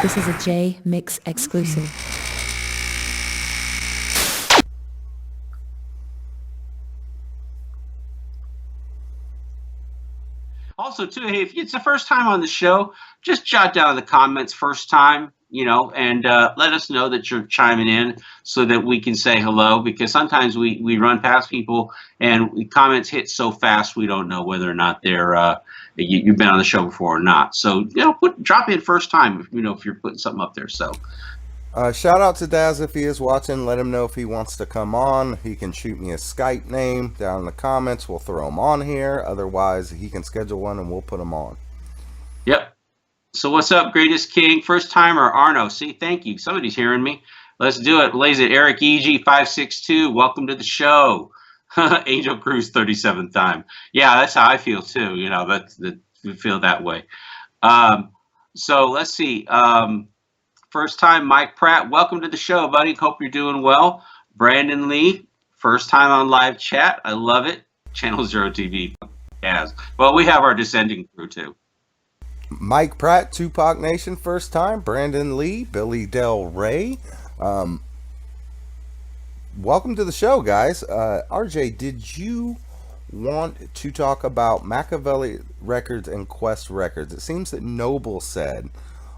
This is a Jmix exclusive. Also, too, hey, if it's the first time on the show, just jot down in the comments first time, and let us know that you're chiming in so that we can say hello, because sometimes we run past people and comments hit so fast we don't know whether or not you've been on the show before or not. So, drop in first time if you're putting something up there. So. Shout out to Daz if he is watching. Let him know if he wants to come on. He can shoot me a Skype name down in the comments. We'll throw him on here. Otherwise, he can schedule one and we'll put him on. Yep. So what's up, Greatest King? First timer, Arno. See, thank you. Somebody's hearing me. Let's do it. Blaze it. Eric EG562. Welcome to the show. Angel Cruz 37th time. Yeah, that's how I feel too. We feel that way. So let's see. First time, Mike Pratt. Welcome to the show, buddy. Hope you're doing well. Brandon Lee, first time on live chat. I love it. Channel Zero TV. Yes. Well, we have our descending crew too. Mike Pratt, Tupac Nation, first time. Brandon Lee, Billy Del Rey. Welcome to the show, guys. RJ, did you want to talk about Makaveli Records and Qwest Records? It seems that Noble said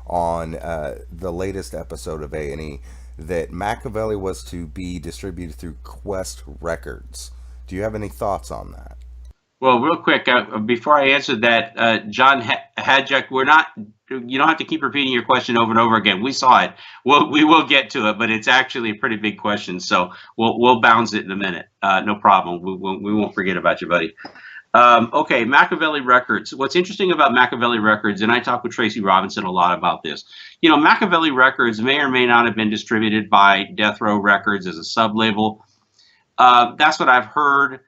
on the latest episode of A&E that Makaveli was to be distributed through Qwest Records. Do you have any thoughts on that? Well, real quick, before I answer that, John Hadjek, you don't have to keep repeating your question over and over again. We saw it. We will get to it, but it's actually a pretty big question, so we'll bounce it in a minute. No problem. We won't forget about you, buddy. Okay, Makaveli Records. What's interesting about Makaveli Records, and I talked with Tracy Robinson a lot about this, Makaveli Records may or may not have been distributed by Death Row Records as a sub-label. That's what I've heard.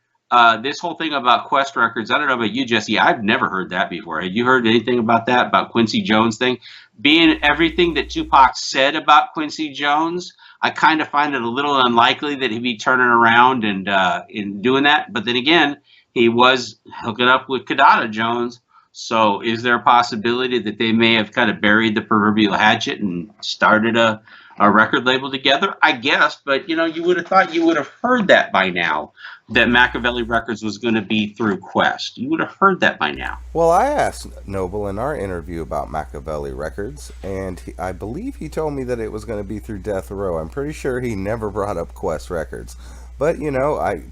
This whole thing about Qwest Records, I don't know about you, Jesse, I've never heard that before. Had you heard anything about that, about Quincy Jones thing? Being everything that Tupac said about Quincy Jones, I kind of find it a little unlikely that he'd be turning around and in doing that. But then again, he was hooking up with Kadada Jones. So is there a possibility that they may have kind of buried the proverbial hatchet and started a record label together? I guess, but you would have thought you would have heard that by now, that Makaveli Records was going to be through Qwest. You would have heard that by now. Well, I asked Noble in our interview about Makaveli Records, and I believe he told me that it was going to be through Death Row. I'm pretty sure he never brought up Qwest Records. But,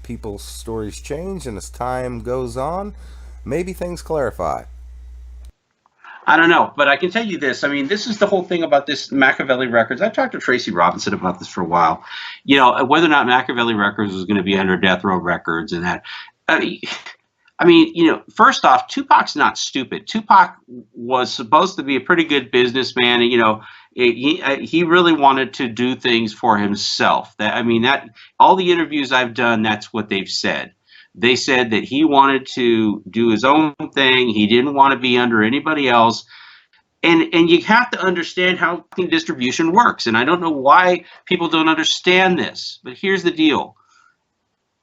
people's stories change, and as time goes on, maybe things clarify. I don't know, but I can tell you this. I mean, this is the whole thing about this Makaveli Records. I've talked to Tracy Robinson about this for a while. Whether or not Makaveli Records was going to be under Death Row Records and that. First off, Tupac's not stupid. Tupac was supposed to be a pretty good businessman. He really wanted to do things for himself. That all the interviews I've done, that's what they've said. They said that he wanted to do his own thing. He didn't want to be under anybody else. And you have to understand how distribution works. And I don't know why people don't understand this, but here's the deal.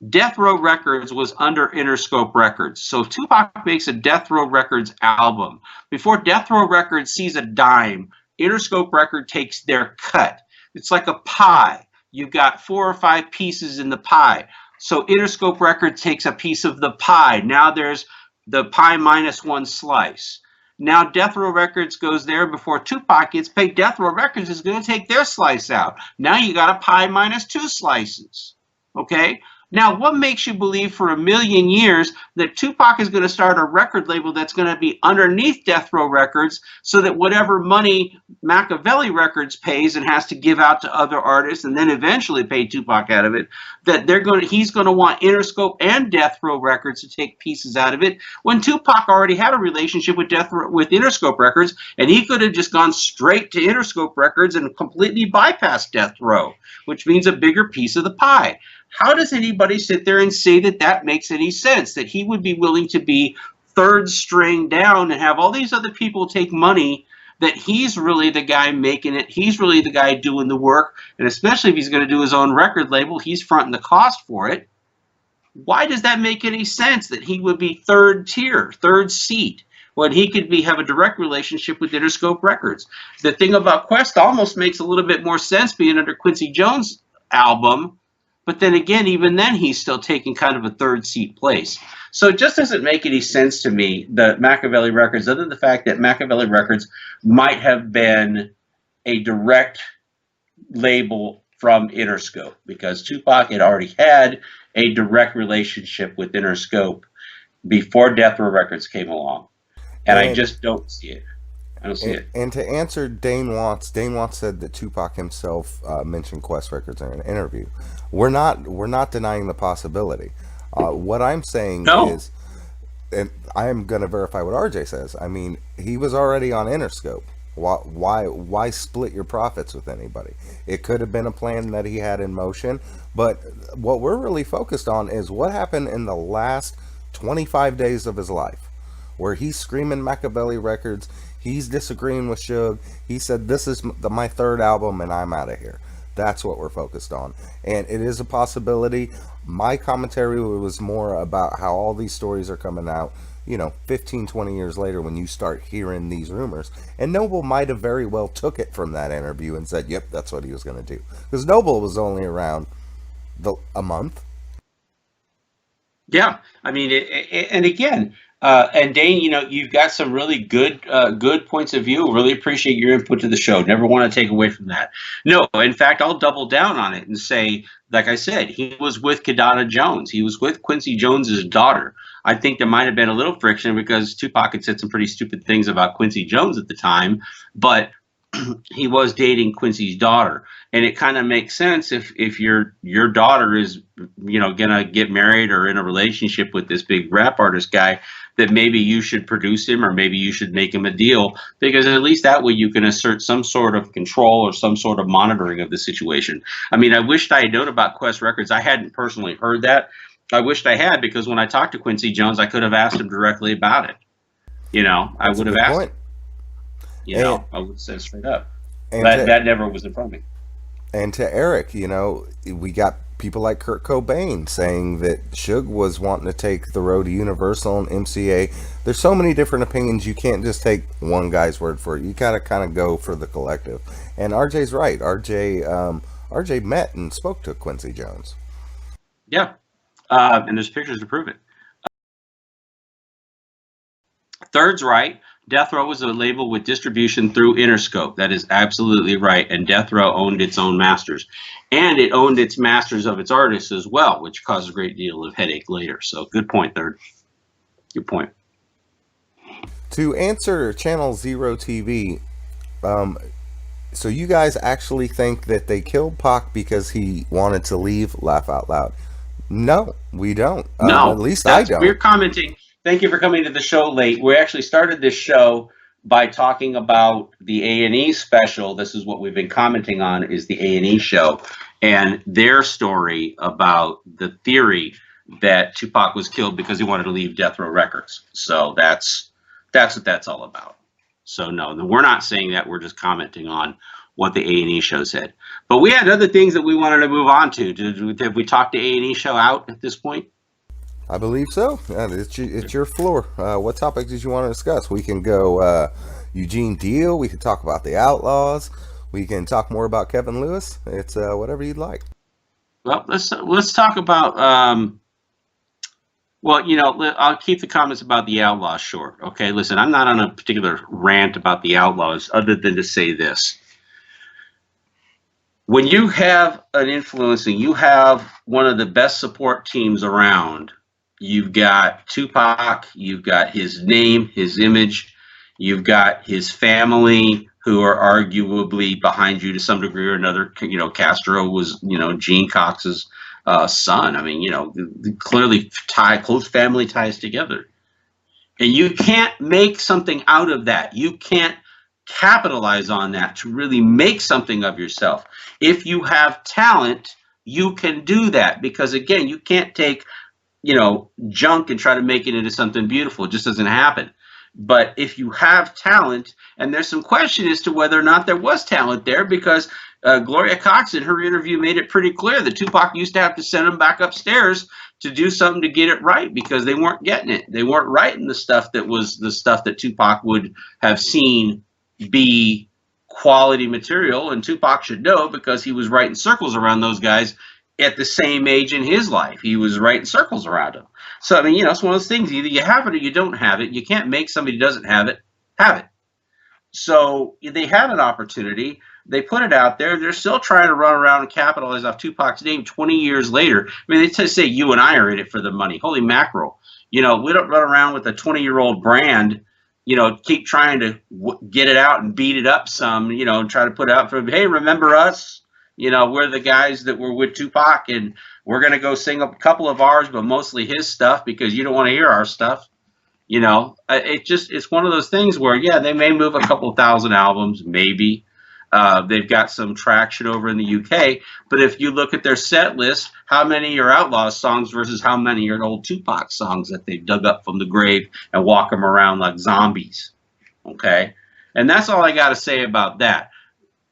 Death Row Records was under Interscope Records. So Tupac makes a Death Row Records album. Before Death Row Records sees a dime, Interscope Record takes their cut. It's like a pie. You've got 4 or 5 pieces in the pie. So Interscope Records takes a piece of the pie. Now there's the pie minus 1 slice. Now Death Row Records goes there before Tupac gets paid. Death Row Records is going to take their slice out. Now you got a pie minus 2 slices. Okay? Now, what makes you believe for a million years that Tupac is going to start a record label that's going to be underneath Death Row Records so that whatever money Makaveli Records pays and has to give out to other artists and then eventually pay Tupac out of it, that he's going to want Interscope and Death Row Records to take pieces out of it when Tupac already had a relationship with Interscope Records, and he could have just gone straight to Interscope Records and completely bypassed Death Row, which means a bigger piece of the pie. How does anybody sit there and say that that makes any sense, that he would be willing to be third string down and have all these other people take money, that he's really the guy making it, he's really the guy doing the work, and especially if he's going to do his own record label, he's fronting the cost for it? Why does that make any sense that he would be third tier, third seat? when he could have a direct relationship with Interscope Records. The thing about Qwest almost makes a little bit more sense being under Quincy Jones' album, but then again, even then, he's still taking kind of a third seat place. So it just doesn't make any sense to me, the Makaveli Records, other than the fact that Makaveli Records might have been a direct label from Interscope, because Tupac had already had a direct relationship with Interscope before Death Row Records came along. And I just don't see it. I don't see it. And to answer Dane Watts said that Tupac himself mentioned Qwest Records in an interview. We're not denying the possibility. What I'm saying is, and I am going to verify what RJ says. I mean, he was already on Interscope. Why split your profits with anybody? It could have been a plan that he had in motion, but what we're really focused on is what happened in the last 25 days of his life, where he's screaming Makaveli Records, he's disagreeing with Suge, he said, this is my third album and I'm out of here. That's what we're focused on, and it is a possibility. My commentary was more about how all these stories are coming out, 15, 20 years later, when you start hearing these rumors. And Noble might have very well took it from that interview and said, yep, that's what he was going to do. Because Noble was only around a month. Yeah. I mean, and again, and Dane, you've got some really good points of view. Really appreciate your input to the show. Never want to take away from that. No, in fact, I'll double down on it and say, like I said, he was with Kidada Jones. He was with Quincy Jones's daughter. I think there might have been a little friction because Tupac had said some pretty stupid things about Quincy Jones at the time, but he was dating Quincy's daughter. And it kind of makes sense if your daughter is, gonna get married or in a relationship with this big rap artist guy, that maybe you should produce him or maybe you should make him a deal, because at least that way you can assert some sort of control or some sort of monitoring of the situation. I mean, I wished I had known about Qwest Records. I hadn't personally heard that. I wished I had, because when I talked to Quincy Jones, I could have asked him directly about it. I would have asked him. I would have said straight up. But that never was in front of me. And to Eric, we got people like Kurt Cobain saying that Suge was wanting to take the road to Universal and MCA. There's so many different opinions. You can't just take one guy's word for it. You gotta kind of go for the collective. And RJ's right. RJ met and spoke to Quincy Jones. Yeah. And there's pictures to prove it. Third's right. Death Row was a label with distribution through Interscope. That is absolutely right. And Death Row owned its own masters. And it owned its masters of its artists as well, which caused a great deal of headache later. So good point, Third. Good point. To answer Channel Zero TV, so you guys actually think that they killed Pac because he wanted to leave? Laugh out loud. No, we don't. No, at least I don't. We're commenting. Thank you for coming to the show late. We actually started this show by talking about the A&E special. This is what we've been commenting on, is the A&E show and their story about the theory that Tupac was killed because he wanted to leave Death Row Records. So that's what that's all about. So no, we're not saying that. We're just commenting on what the A&E show said. But we had other things that we wanted to move on to. Did we talk the A&E show out at this point? I believe so. It's your floor. What topics did you want to discuss? We can go Eugene Deal. We can talk about the Outlaws. We can talk more about Kevin Lewis. It's whatever you'd like. Well, let's talk about. I'll keep the comments about the Outlaws short. Okay, listen, I'm not on a particular rant about the Outlaws, other than to say this. When you have an influencing, you have one of the best support teams around. You've got Tupac, you've got his name, his image, you've got his family, who are arguably behind you to some degree or another. Castro was, Gene Cox's son. I mean, clearly close family ties together. And you can't make something out of that. You can't capitalize on that to really make something of yourself. If you have talent, you can do that, because again, you can't take junk and try to make it into something beautiful. It just doesn't happen. But if you have talent, and there's some question as to whether or not there was talent there, because Gloria Cox in her interview made it pretty clear that Tupac used to have to send them back upstairs to do something to get it right because they weren't getting it. They weren't writing the stuff that was the stuff that Tupac would have seen be quality material, and Tupac should know because he was writing circles around those guys at the same age in his life. He was writing circles around them. So, I mean, you know, it's one of those things. Either you have it or you don't have it. You can't make somebody who doesn't have it have it. So they had an opportunity. They put it out there. They're still trying to run around and capitalize off Tupac's name 20 years later. I mean, they say you and I are in it for the money. Holy mackerel. You know, we don't run around with a 20-year-old brand, you know, keep trying to get it out and beat it up some, you know, and try to put it out for, hey, remember us? You know, we're the guys that were with Tupac, and we're going to go sing a couple of ours, but mostly his stuff because you don't want to hear our stuff. You know, it's one of those things where, yeah, they may move a couple thousand albums, maybe. They've got some traction over in the UK, but if you look at their set list, how many are Outlaws songs versus how many are old Tupac songs that they've dug up from the grave and walk them around like zombies? Okay, and that's all I got to say about that.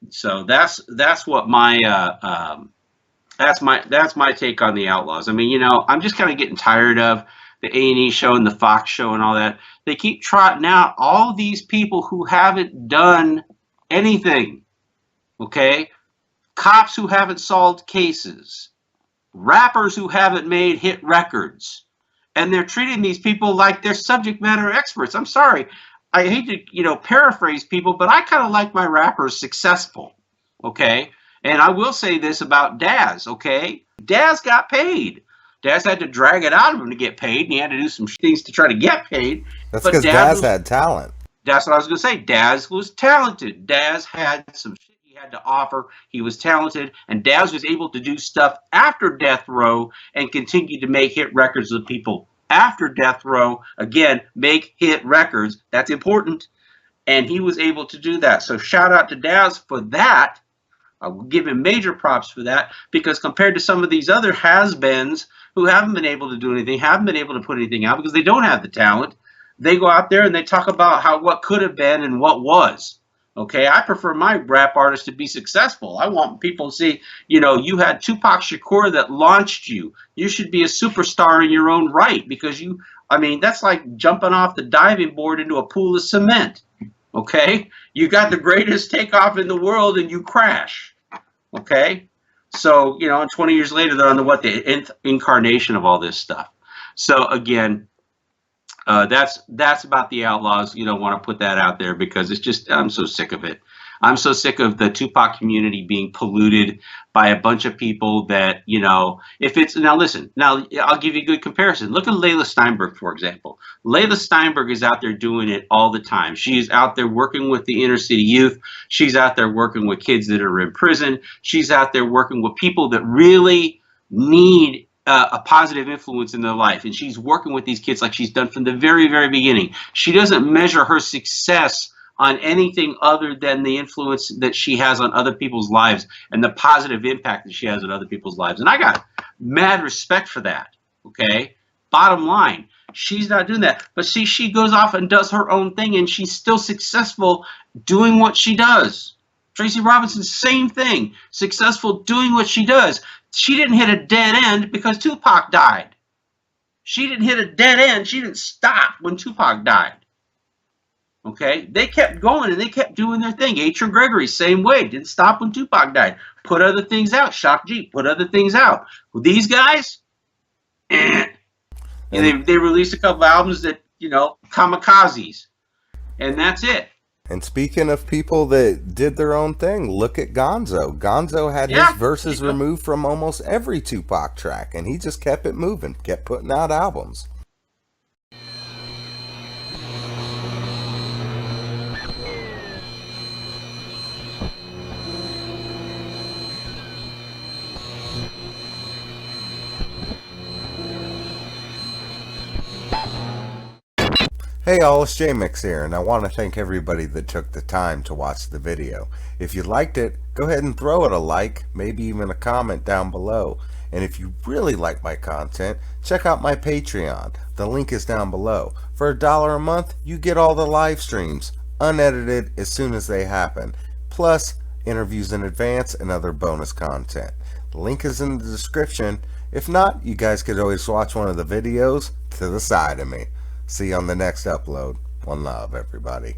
So that's what my that's my take on the Outlaws. I mean, you know, I'm just kind of getting tired of the A&E show and the Fox show and all that. They keep trotting out all these people who haven't done anything. Okay, cops who haven't solved cases, rappers who haven't made hit records, and they're treating these people like they're subject matter experts. I'm sorry, I hate to, you know, paraphrase people, but I kind of like my rappers successful. Okay, and I will say this about Daz. Okay, Daz got paid. Daz had to drag it out of him to get paid, and he had to do some things to try to get paid. That's because Daz had talent. That's what I was going to say. Daz was talented. Daz had some shit he had to offer. He was talented, and Daz was able to do stuff after Death Row and continue to make hit records with people after Death Row. Again, make hit records. That's important. And he was able to do that. So shout out to Daz for that. I will give him major props for that, because compared to some of these other has-beens who haven't been able to do anything, haven't been able to put anything out because they don't have the talent, they go out there and they talk about what could have been and what was. Okay, I prefer my rap artists to be successful. I want people to see, you know, you had Tupac Shakur that launched you. You should be a superstar in your own right, because you, I mean, that's like jumping off the diving board into a pool of cement. Okay, you got the greatest takeoff in the world and you crash. Okay, so, you know, and 20 years later, they're on the incarnation of all this stuff. So again, that's about the Outlaws. You don't want to put that out there because it's just, I'm so sick of it. I'm so sick of the Tupac community being polluted by a bunch of people that, you know, if it's, now listen, now I'll give you a good comparison. Look at Layla Steinberg, for example. Layla Steinberg is out there doing it all the time. She's out there working with the inner city youth. She's out there working with kids that are in prison. She's out there working with people that really need a positive influence in their life. And she's working with these kids like she's done from the very, very beginning. She doesn't measure her success on anything other than the influence that she has on other people's lives and the positive impact that she has on other people's lives. And I got mad respect for that. Okay. Bottom line, she's not doing that. But see, she goes off and does her own thing, and she's still successful doing what she does. Tracy Robinson, same thing. Successful doing what she does. She didn't hit a dead end because Tupac died. She didn't hit a dead end. She didn't stop when Tupac died. Okay, they kept going and they kept doing their thing. H.R. Gregory, same way, didn't stop when Tupac died. Put other things out. Shock G, put other things out. Well, these guys, and they released a couple albums that, you know, kamikazes, and that's it. And speaking of people that did their own thing, look at Gonzo. Gonzo had his verses removed from almost every Tupac track, and he just kept it moving, kept putting out albums. Hey all, it's Jmix here, and I want to thank everybody that took the time to watch the video. If you liked it, go ahead and throw it a like, maybe even a comment down below. And if you really like my content, check out my Patreon. The link is down below. For $1 a month, you get all the live streams, unedited as soon as they happen. Plus, interviews in advance, and other bonus content. The link is in the description. If not, you guys could always watch one of the videos to the side of me. See you on the next upload. One love, everybody.